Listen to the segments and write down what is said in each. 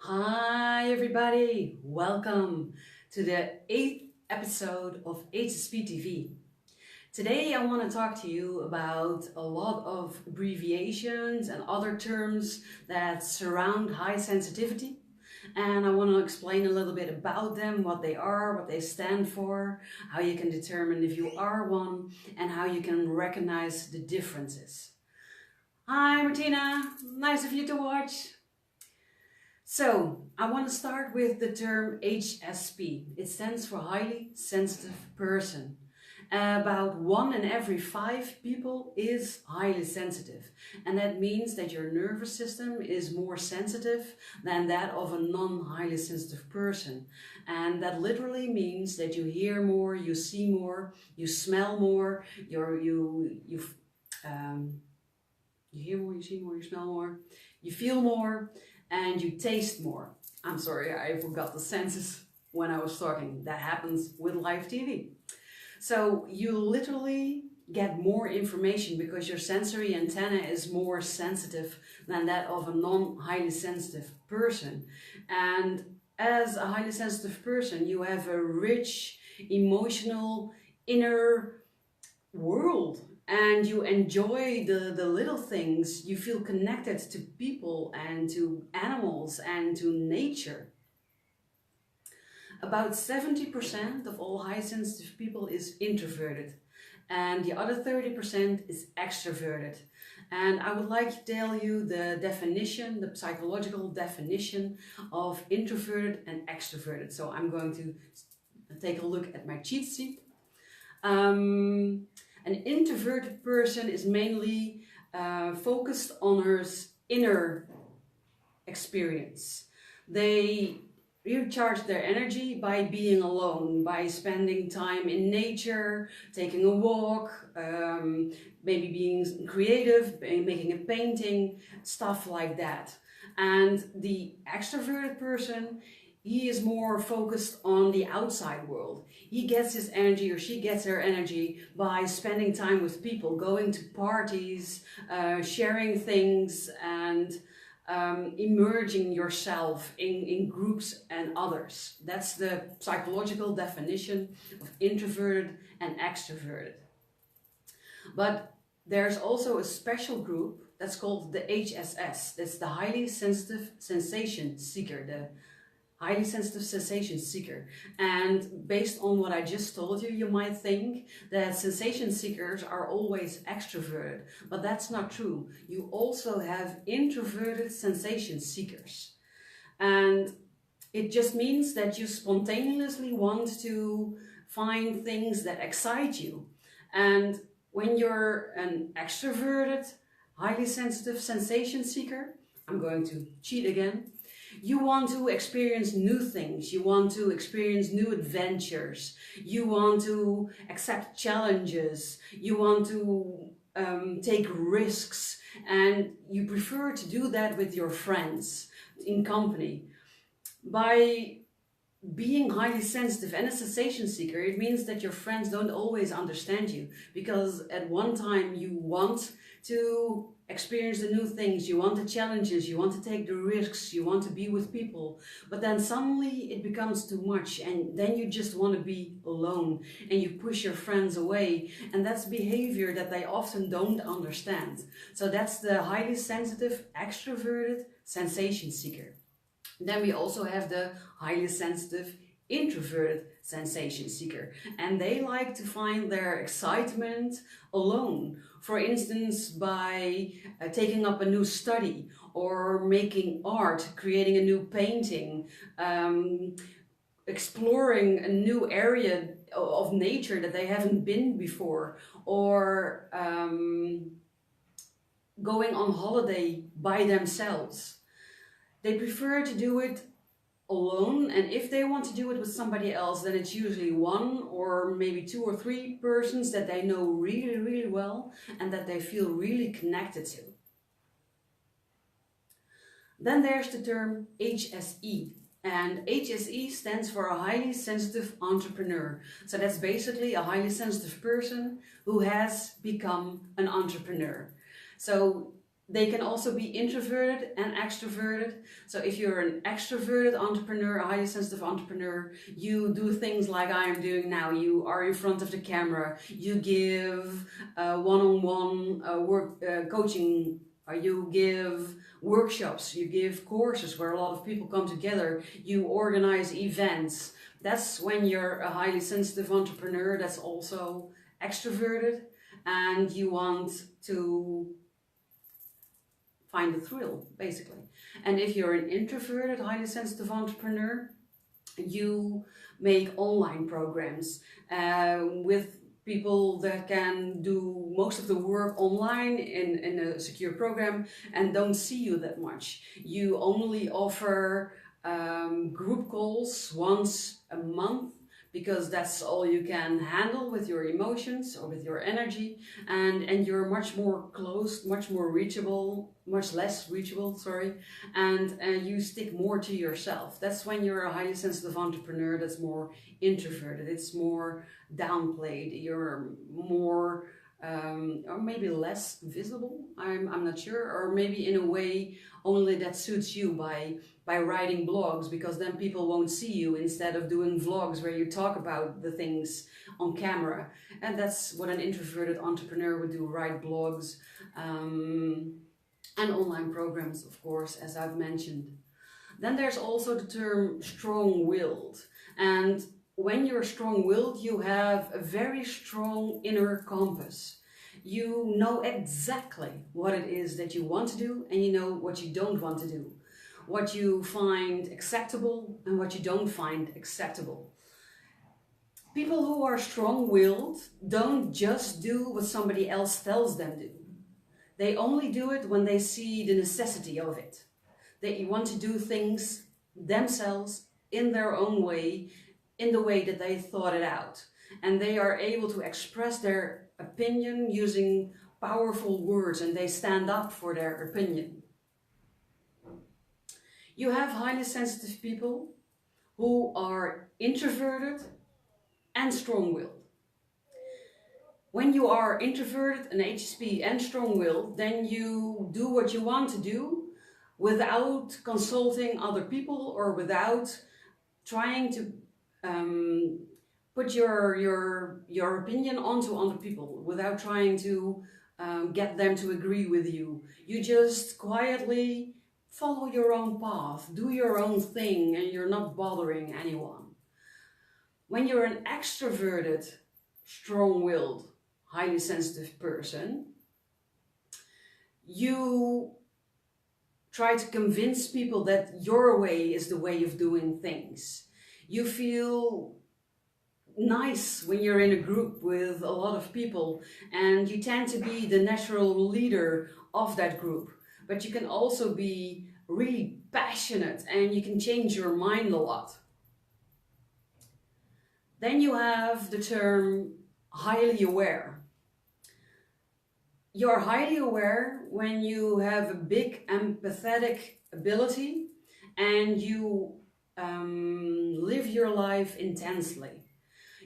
Hi everybody, welcome to the 8th episode of HSP TV. Today I want to talk to you about a lot of abbreviations and other terms that surround high sensitivity, and I want to explain a little bit about them, what they are, what they stand for, how you can determine if you are one, and how you can recognize the differences. Hi Martina, nice of you to watch. So, I want to start with the term HSP. It stands for highly sensitive person. About 1 in every 5 people is highly sensitive. And that means that your nervous system is more sensitive than that of a non-highly sensitive person. And that literally means that you hear more, you see more, you smell more, you hear more, you see more, you smell more, you feel more, and you taste more. I'm sorry, I forgot the senses when I was talking. That happens with live TV. So you literally get more information because your sensory antenna is more sensitive than that of a non-highly sensitive person. And as a highly sensitive person, you have a rich, emotional, inner world, and you enjoy the little things. You feel connected to people and to animals and to nature. About 70% of all high sensitive people is introverted, and the other 30% is extroverted. And I would like to tell you the definition, the psychological definition of introverted and extroverted. So I'm going to take a look at my cheat sheet. An introverted person is mainly focused on her inner experience. They recharge their energy by being alone, by spending time in nature, taking a walk, maybe being creative, making a painting, stuff like that. And the extroverted person, he is more focused on the outside world. He gets his energy, or she gets her energy, by spending time with people, going to parties, sharing things, and emerging yourself in groups and others. That's the psychological definition of introverted and extroverted. But there's also a special group that's called the HSS. That's the highly sensitive sensation seeker, the highly sensitive sensation seeker. And based on what I just told you, you might think that sensation seekers are always extroverted, but that's not true. You also have introverted sensation seekers. And it just means that you spontaneously want to find things that excite you. And when you're an extroverted, highly sensitive sensation seeker, I'm going to cheat again, you want to experience new things, you want to experience new adventures, you want to accept challenges, you want to take risks, and you prefer to do that with your friends, in company. By being highly sensitive and a sensation seeker, it means that your friends don't always understand you, because at one time you want to experience the new things, you want the challenges, you want to take the risks, you want to be with people, but then suddenly it becomes too much, and then you just want to be alone and you push your friends away, and that's behavior that they often don't understand. So that's the highly sensitive extroverted sensation seeker. Then we also have the highly sensitive introverted sensation seeker, and they like to find their excitement alone. For instance, by taking up a new study, or making art, creating a new painting, exploring a new area of nature that they haven't been before, or going on holiday by themselves. They prefer to do it alone, and if they want to do it with somebody else, then it's usually 1 or maybe 2 or 3 persons that they know really, really well and that they feel really connected to. Then there's the term HSE, and HSE stands for a highly sensitive entrepreneur. So that's basically a highly sensitive person who has become an entrepreneur. So They can also be introverted and extroverted. So if you're an extroverted entrepreneur, a highly sensitive entrepreneur, you do things like I am doing now. You are in front of the camera. You give one-on-one work coaching. You give workshops. You give courses where a lot of people come together. You organize events. That's when you're a highly sensitive entrepreneur that's also extroverted, and you want to find the thrill, basically. And if you're an introverted, highly sensitive entrepreneur, you make online programs with people that can do most of the work online in a secure program and don't see you that much. You only offer group calls once a month, because that's all you can handle with your emotions or with your energy, and you're much more closed, much more reachable, much less reachable, sorry, and you stick more to yourself. That's when you're a highly sensitive entrepreneur that's more introverted. It's more downplayed. You're more or maybe less visible, I'm not sure, or maybe in a way only that suits you by writing blogs, because then people won't see you, instead of doing vlogs where you talk about the things on camera. And that's what an introverted entrepreneur would do, write blogs and online programs, of course, as I've mentioned. Then there's also the term strong-willed. And when you're strong-willed, you have a very strong inner compass. You know exactly what it is that you want to do, and you know what you don't want to do. What you find acceptable and what you don't find acceptable. People who are strong-willed don't just do what somebody else tells them to do. They only do it when they see the necessity of it. They want to do things themselves in their own way, in the way that they thought it out. And they are able to express their opinion using powerful words, and they stand up for their opinion. You have highly sensitive people who are introverted and strong-willed. When you are introverted, an HSP and strong-willed, then you do what you want to do without consulting other people or without trying to put your opinion onto other people, without trying to get them to agree with you. You just quietly follow your own path, do your own thing, and you're not bothering anyone. When you're an extroverted, strong-willed, highly sensitive person, you try to convince people that your way is the way of doing things. You feel nice when you're in a group with a lot of people, and you tend to be the natural leader of that group. But you can also be really passionate, and you can change your mind a lot. Then you have the term highly aware. You're highly aware when you have a big empathetic ability and you live your life intensely.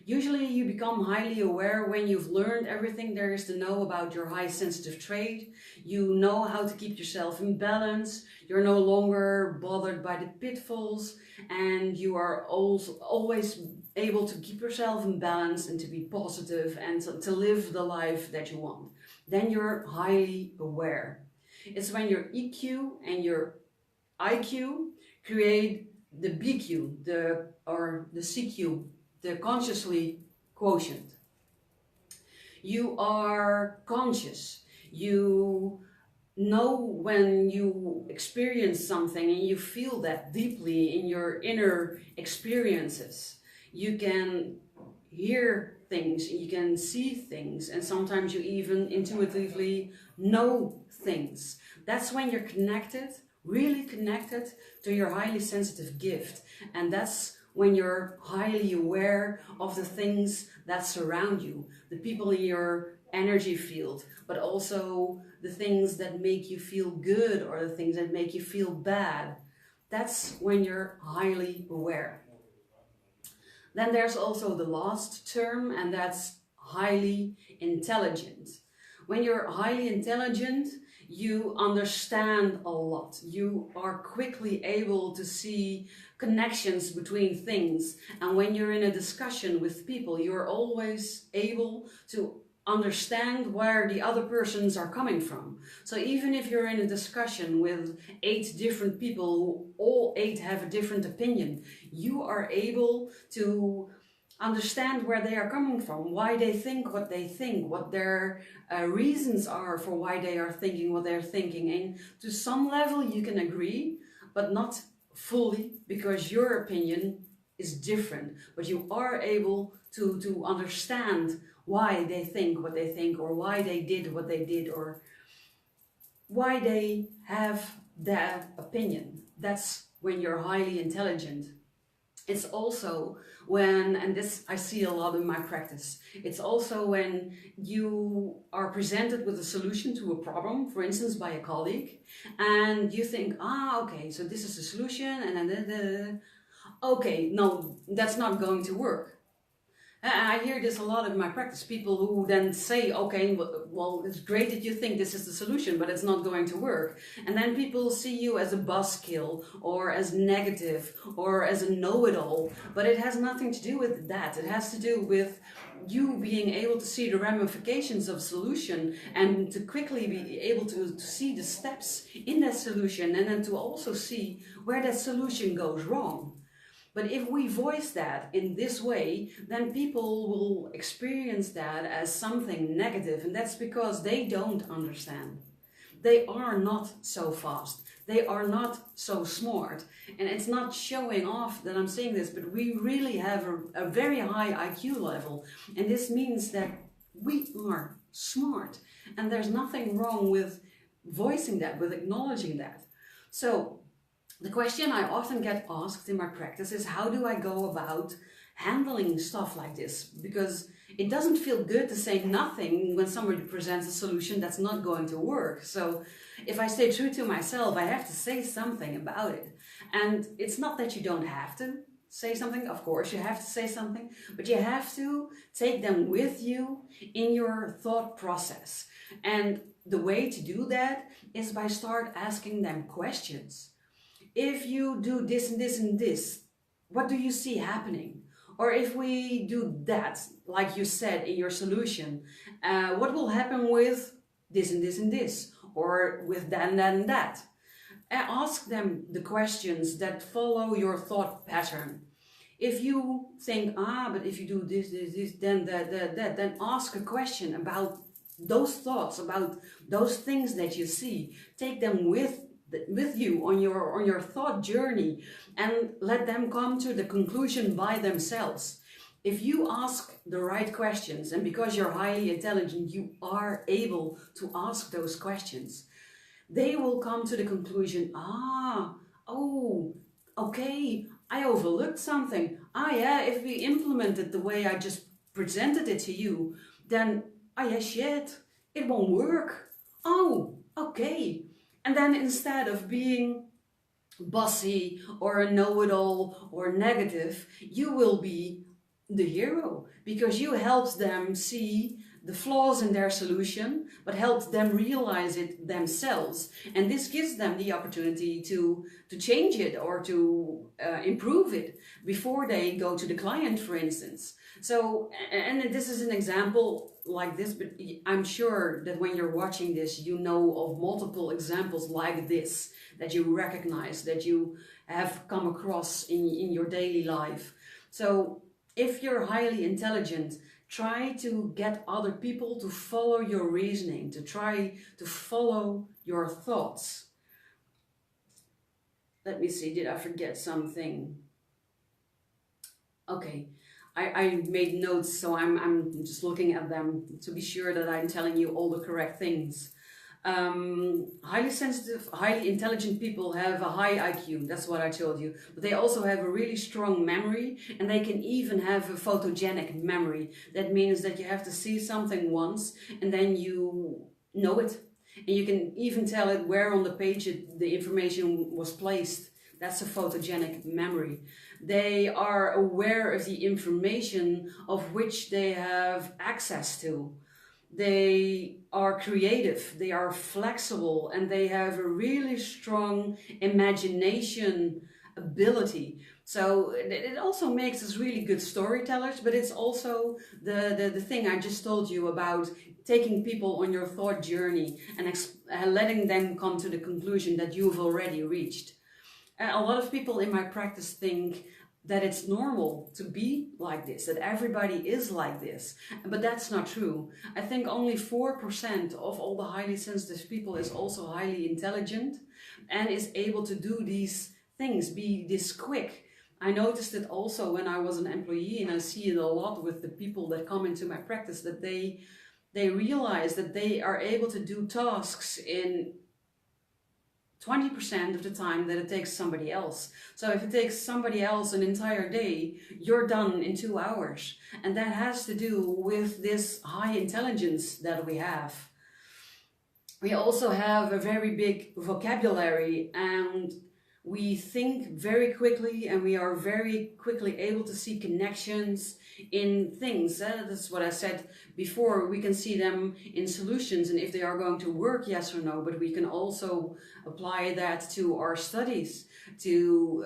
Usually you become highly aware when you've learned everything there is to know about your high sensitive trait. You know how to keep yourself in balance. You're no longer bothered by the pitfalls, and you are also always able to keep yourself in balance and to be positive and to live the life that you want. Then you're highly aware. It's when your EQ and your IQ create the BQ, the CQ, the consciously quotient. You are conscious. You know when you experience something and you feel that deeply in your inner experiences. You can hear things, you can see things, and sometimes you even intuitively know things. That's when you're connected, really connected to your highly sensitive gift. And that's when you're highly aware of the things that surround you, the people in your energy field, but also the things that make you feel good or the things that make you feel bad. That's when you're highly aware. Then there's also the last term, and that's highly intelligent. When you're highly intelligent, you understand a lot. You are quickly able to see connections between things. And when you're in a discussion with people, you're always able to understand where the other persons are coming from. So even if you're in a discussion with 8 different people who all 8 have a different opinion, you are able to understand where they are coming from, why they think what they think, what their reasons are for why they are thinking what they're thinking. And to some level you can agree, but not fully, because your opinion is different. But you are able to understand why they think what they think, or why they did what they did, or why they have that opinion. That's when you're highly intelligent. It's also when, and this I see a lot in my practice, it's also when you are presented with a solution to a problem, for instance by a colleague, and you think, okay, so this is the solution, and then okay, no, that's not going to work. And I hear this a lot in my practice, people who then say, okay, well, it's great that you think this is the solution, but it's not going to work. And then people see you as a buzzkill, or as negative, or as a know-it-all. But it has nothing to do with that. It has to do with you being able to see the ramifications of solution, and to quickly be able to see the steps in that solution, and then to also see where that solution goes wrong. But if we voice that in this way, then people will experience that as something negative, and that's because they don't understand. They are not so fast. They are not so smart. And it's not showing off that I'm saying this, but we really have a very high IQ level. And this means that we are smart. And there's nothing wrong with voicing that, with acknowledging that. So the question I often get asked in my practice is, how do I go about handling stuff like this? Because it doesn't feel good to say nothing when somebody presents a solution that's not going to work. So if I stay true to myself, I have to say something about it. And it's not that you don't have to say something. Of course you have to say something, but you have to take them with you in your thought process. And the way to do that is by start asking them questions. If you do this and this and this, what do you see happening? Or if we do that, like you said in your solution, what will happen with this and this and this? Or with that and that and that? Ask them the questions that follow your thought pattern. If you think, but if you do this, this, this, then that, then ask a question about those thoughts, about those things that you see. Take them with you on your thought journey, and let them come to the conclusion by themselves. If you ask the right questions, and because you're highly intelligent, you are able to ask those questions, they will come to the conclusion, oh, okay, I overlooked something. Yeah, if we implement it the way I just presented it to you, then, yeah, shit, it won't work. Oh, okay. And then instead of being bossy or a know-it-all or negative, you will be the hero, because you helped them see the flaws in their solution, but helped them realize it themselves. And this gives them the opportunity to change it, or to improve it before they go to the client, for instance. So, and this is an example like this, but I'm sure that when you're watching this, you know of multiple examples like this, that you recognize, that you have come across in your daily life. So if you're highly intelligent, try to get other people to follow your reasoning, to try to follow your thoughts. Let me see, did I forget something? Okay. I made notes, so I'm just looking at them to be sure that I'm telling you all the correct things. Highly sensitive, highly intelligent people have a high IQ, that's what I told you. But they also have a really strong memory, and they can even have a photogenic memory. That means that you have to see something once, and then you know it. And you can even tell it where on the page the information was placed. That's a photogenic memory. They are aware of the information of which they have access to. they are creative, they are flexible, and they have a really strong imagination ability. So it also makes us really good storytellers, but it's also the thing I just told you about taking people on your thought journey and letting them come to the conclusion that you've already reached. A lot of people in my practice think that it's normal to be like this, that everybody is like this, but that's not true. I think only 4% of all the highly sensitive people is also highly intelligent and is able to do these things, be this quick. I noticed it also when I was an employee, and I see it a lot with the people that come into my practice, that they realize that they are able to do tasks in 20% of the time that it takes somebody else. So if it takes somebody else an entire day, you're done in 2 hours. And that has to do with this high intelligence that we have. We also have a very big vocabulary, and we think very quickly, and we are very quickly able to see connections in things. That's what I said before. We can see them in solutions and if they are going to work, yes or no, but we can also apply that to our studies, to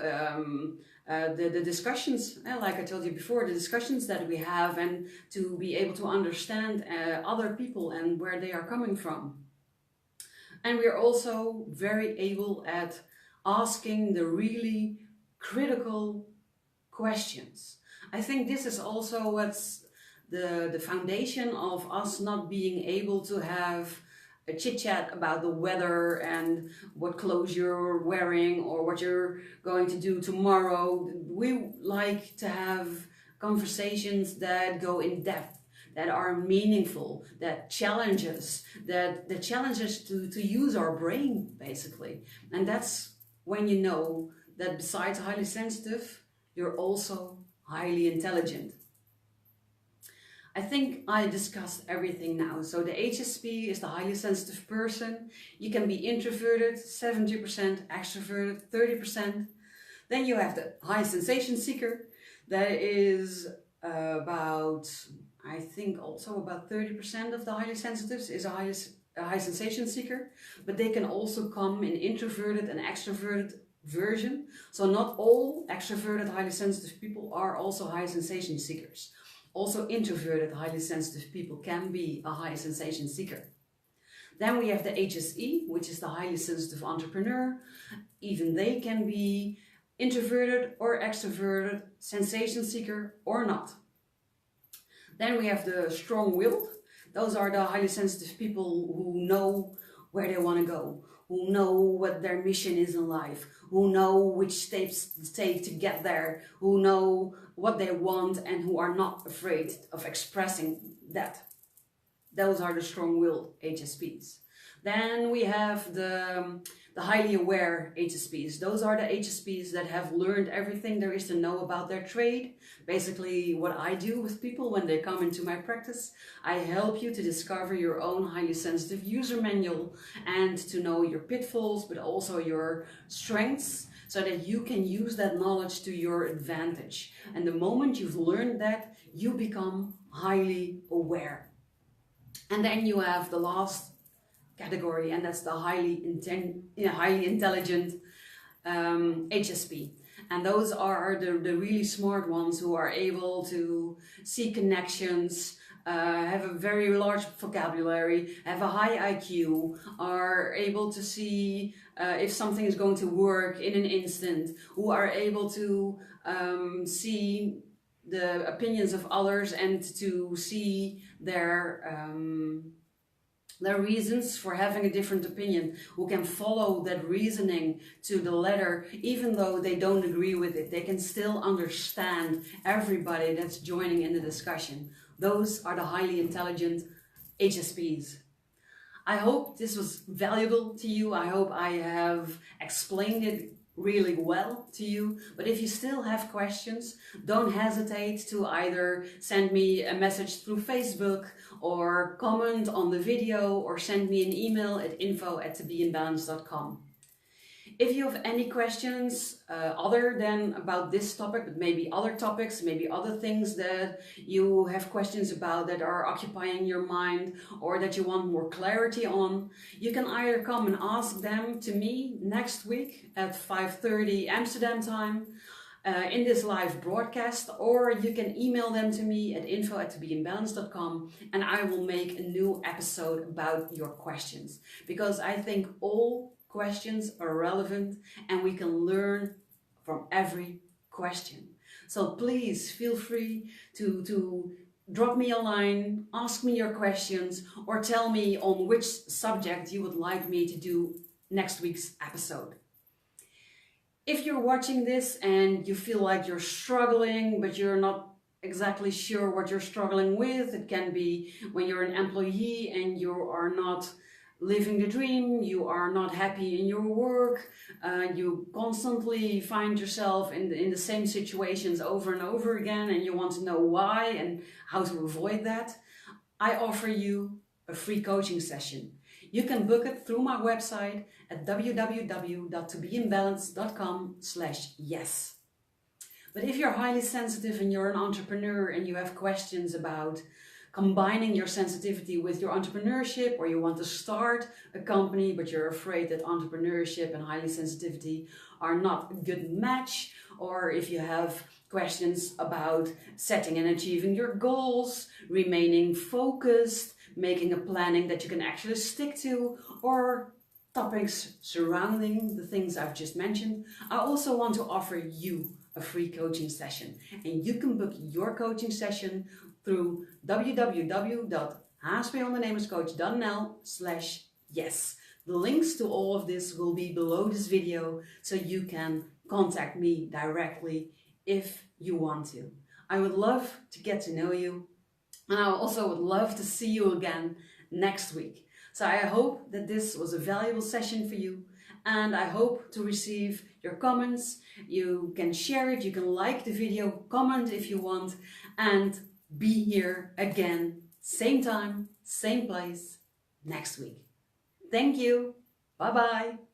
the discussions, like I told you before, the discussions that we have, and to be able to understand other people and where they are coming from. And we're also very able at asking the really critical questions. I think this is also what's the foundation of us not being able to have a chit-chat about the weather and what clothes you're wearing or what you're going to do tomorrow. We like to have conversations that go in depth, that are meaningful, that challenge us, that challenge us to use our brain, basically. And that's when you know that besides highly sensitive, you're also highly intelligent. I think I discussed everything now. So the HSP is the highly sensitive person. You can be introverted, 70%, extroverted, 30%. Then you have the high sensation seeker. That is about, I think also about 30% of the highly sensitives is a high sensation seeker, but they can also come in introverted and extroverted version. So not all extroverted highly sensitive people are also high sensation seekers. Also introverted highly sensitive people can be a high sensation seeker. Then we have the HSE, which is the highly sensitive entrepreneur. Even they can be introverted or extroverted, sensation seeker or not. Then we have the strong-willed. Those are the highly sensitive people who know where they want to go, who know what their mission is in life, who know which steps to take to get there, who know what they want and who are not afraid of expressing that. Those are the strong-willed HSPs. Then we have the highly aware HSPs. Those are the HSPs that have learned everything there is to know about their trade. Basically what I do with people when they come into my practice, I help you to discover your own highly sensitive user manual and to know your pitfalls, but also your strengths, so that you can use that knowledge to your advantage. And the moment you've learned that, you become highly aware. And then you have the last category, and that's the highly intelligent HSP. And those are the really smart ones who are able to see connections, have a very large vocabulary, have a high IQ, are able to see if something is going to work in an instant, who are able to see the opinions of others and to see their reasons for having a different opinion, who can follow that reasoning to the letter, even though they don't agree with it. They can still understand everybody that's joining in the discussion. Those are the highly intelligent HSPs. I hope this was valuable to you. I hope I have explained it really well to you. But if you still have questions, don't hesitate to either send me a message through Facebook or comment on the video or send me an email at info@tobeInbalance.com. If you have any questions other than about this topic, but maybe other topics, maybe other things that you have questions about that are occupying your mind or that you want more clarity on, you can either come and ask them to me next week at 5:30 Amsterdam time in this live broadcast, or you can email them to me at info@tobeimbalance.com and I will make a new episode about your questions, because I think all questions are relevant and we can learn from every question. So please feel free to drop me a line, ask me your questions, or tell me on which subject you would like me to do next week's episode. If you're watching this and you feel like you're struggling, but you're not exactly sure what you're struggling with, it can be when you're an employee and you are not living the dream, you are not happy in your work, you constantly find yourself in the same situations over and over again, and you want to know why and how to avoid that, I offer you a free coaching session. You can book it through my website at www.tobeimbalance.com/yes. But if you're highly sensitive and you're an entrepreneur and you have questions about combining your sensitivity with your entrepreneurship, or you want to start a company but you're afraid that entrepreneurship and highly sensitivity are not a good match, or if you have questions about setting and achieving your goals, remaining focused, making a planning that you can actually stick to, or topics surrounding the things I've just mentioned, I also want to offer you a free coaching session. And you can book your coaching session through www.hspondernemerscoach.nl/yes. The links to all of this will be below this video, so you can contact me directly if you want to. I would love to get to know you, and I also would love to see you again next week. So I hope that this was a valuable session for you, and I hope to receive your comments. You can share it, you can like the video, comment if you want, and be here again, same time, same place, next week. Thank you. Bye-bye.